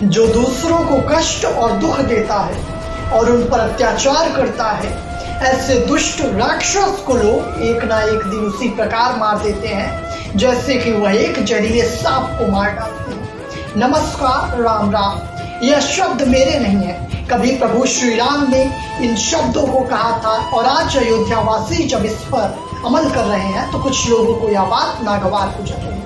जो दूसरों को कष्ट और दुख देता है और उन पर अत्याचार करता है, ऐसे दुष्ट राक्षस को लोग एक ना एक दिन उसी प्रकार मार देते हैं जैसे कि वह एक जहरीले सांप को मार डालते हैं। नमस्कार, राम राम। यह शब्द मेरे नहीं है, कभी प्रभु श्री राम ने इन शब्दों को कहा था और आज अयोध्या वासी जब इस पर अमल कर रहे हैं तो कुछ लोगों को यह बात नागवार गुजर रही है।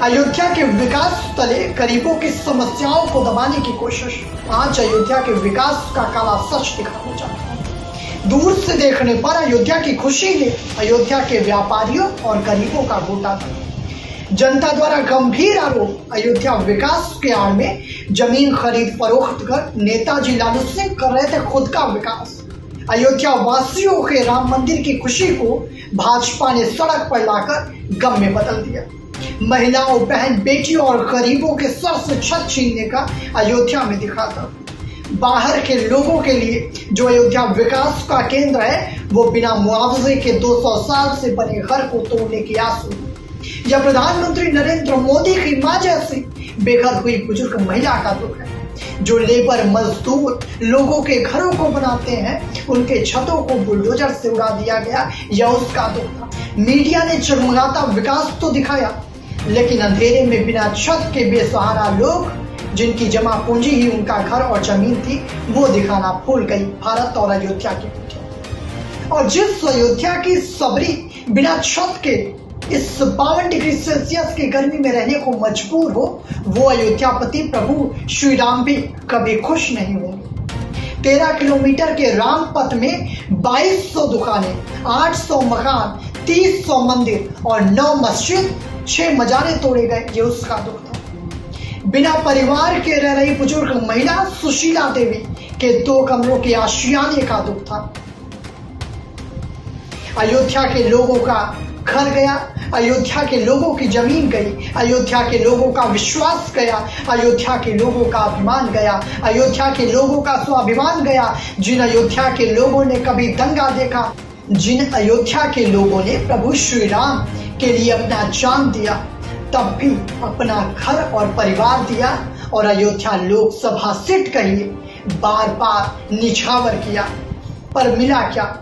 अयोध्या के विकास तले गरीबों की समस्याओं को दबाने की कोशिश आज अयोध्या के विकास का काला सच दिखाना चाहता है। दूर से देखने पर अयोध्या की खुशी ने अयोध्या के व्यापारियों और गरीबों का घोटा था। जनता द्वारा गंभीर आरोप, अयोध्या विकास के आड़ में जमीन खरीद फरोख्त कर नेताजी लालू सिंह कर रहे थे खुद का विकास। अयोध्या वासियों के राम मंदिर की खुशी को भाजपा ने सड़क पर लाकर गम में बदल दिया। महिलाओं, बहन, बेटियों और गरीबों के सर से छत छीनने का अयोध्या में दिखा था। बाहर के लोगों के लिए जो अयोध्या विकास का केंद्र है, वो बिना मुआवजे के 200 साल से बने घर को तोड़ने की आंसू या प्रधानमंत्री नरेंद्र मोदी की मां जैसी बेघर हुई बुजुर्ग महिला का दुख है। जो लेबर मजदूर लोगों के घरों को बनाते हैं, उनके छतों को बुलडोजर से उड़ा दिया गया, यह उसका दुख था। मीडिया ने जगमगाता विकास तो दिखाया, लेकिन अंधेरे में बिना छत के बेसहारा लोग, जिनकी जमा पूंजी ही उनका घर और जमीन थी, वो दिखाना भूल गई भारत और अयोध्या की पूजा। और जिस अयोध्या की सबरी बिना छत के इस 52 डिग्री सेल्सियस की गर्मी में रहने को मजबूर हो, वो अयोध्यापति प्रभु श्री राम भी कभी खुश नहीं होंगे। 13 किलोमीटर के राम पथ में 2200 दुकानें, 800 मकान, 300 मंदिर और 9 मस्जिद, 6 मजारे तोड़े गए, ये उसका दुख था। बिना परिवार के रह रही बुजुर्ग महिला सुशीला देवी के 2 कमरों के आशियाने का दुख था। अयोध्या के लोगों का घर गया, अयोध्या के लोगों की जमीन गई, अयोध्या के लोगों का विश्वास गया, अयोध्या के लोगों का अभिमान गया, अयोध्या के लोगों का स्वाभिमान गया। जिन अयोध्या के लोगों ने कभी दंगा देखा, जिन अयोध्या के लोगों ने प्रभु श्री राम के लिए अपना जान दिया, तब भी अपना घर और परिवार दिया और अयोध्या लोकसभा सीट कहिए बार बार निछावर किया, पर मिला क्या?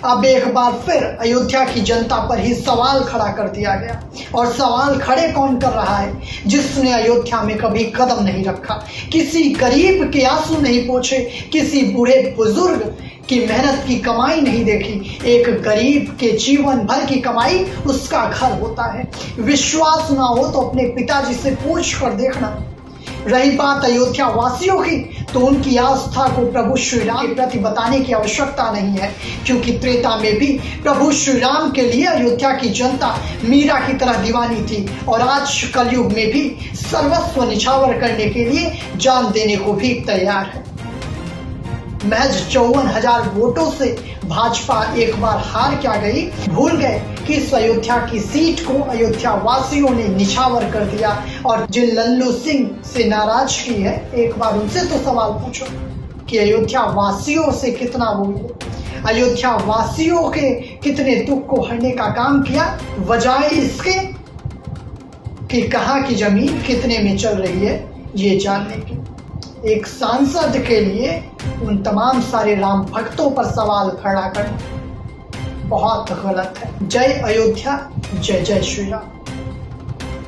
अब एक बार फिर अयोध्या की जनता पर ही सवाल खड़ा कर दिया गया। और सवाल खड़े कौन कर रहा है? जिसने अयोध्या में कभी कदम नहीं रखा, किसी गरीब के आंसू नहीं पोंछे, किसी बूढ़े बुजुर्ग की मेहनत की कमाई नहीं देखी। एक गरीब के जीवन भर की कमाई उसका घर होता है। विश्वास ना हो तो अपने पिताजी से पूछ कर देखना। रही बात अयोध्या वासियों की, तो उनकी आस्था को प्रभु श्री राम के प्रति बताने की आवश्यकता नहीं है, क्योंकि त्रेता में भी प्रभु श्री राम के लिए अयोध्या की जनता मीरा की तरह दीवानी थी और आज कलयुग में भी सर्वस्व निछावर करने के लिए जान देने को भी तैयार है। महज 54,000 वोटों से भाजपा एक बार हार क्या गई, भूल गए कि इस अयोध्या की सीट को अयोध्या वासियों ने निछावर कर दिया। और जिन लल्लू सिंह से नाराजगी है, एक बार उनसे तो सवाल पूछो कि अयोध्या वासियों से कितना बोले, अयोध्या वासियों के कितने दुख को हरने का काम किया, बजाय इसके कि कहाँ की जमीन कितने में चल रही है ये जानने की। एक सांसद के लिए उन तमाम सारे राम भक्तों पर सवाल खड़ा करना बहुत गलत है। जय अयोध्या, जय जय श्री राम।